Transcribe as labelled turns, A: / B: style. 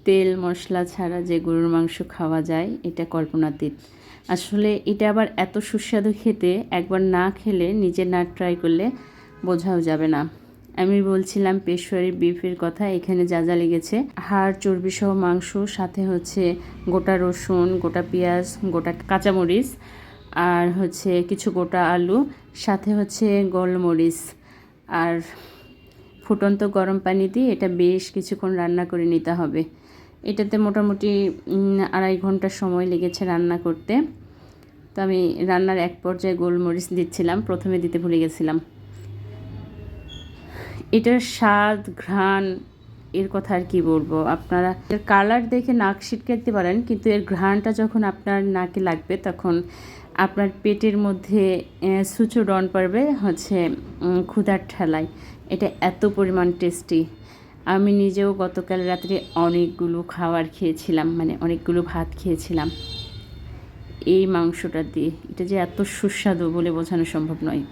A: তেল মশলা ছাড়া যে গরুর মাংস খাওয়া যায় এটা কল্পনাতীত। আসলে এটা আবার এত সুস্বাদু খেতে, একবার না খেলে নিজে না ট্রাই করলে বোঝাও যাবে না। আমি বলছিলাম পেশোয়ারি বিফের কথা। এখানে যা যা লেগেছে, হাড় চর্বি সহ মাংস, সাথে হচ্ছে গোটা রসুন, গোটা পেঁয়াজ, গোটা কাঁচামরিচ, আর হচ্ছে কিছু গোটা আলু, সাথে হচ্ছে গোলমরিচ, আর ফুটন্ত গরম পানি দিয়ে এটা বেশ কিছুক্ষণ রান্না করে নিতে হবে। এটাতে মোটামুটি 2.5 ঘন্টা সময় লেগেছে রান্না করতে। তো আমি রান্নার এক পর্যায়ে গোলমরিচ দিচ্ছিলাম, প্রথমে দিতে ভুলে গেছিলাম। এটার স্বাদ ঘ্রাণ এর কথা আর কি বলবো। আপনারা এর কালার দেখে নাক ছিটকাতে পারেন, কিন্তু এর ঘ্রাণটা যখন আপনার নাকে লাগবে তখন আপনার পেটের মধ্যে সুচো ডন পড়বে হচ্ছে ক্ষুধার ঠেলায়। এটা এত পরিমাণ টেস্টি। আমি নিজেও গতকাল রাত্রে অনেকগুলো খাবার খেয়েছিলাম, মানে অনেকগুলো ভাত খেয়েছিলাম এই মাংসটা দিয়ে। এটা যে এত সুস্বাদু বলে বোঝানো সম্ভব নয়।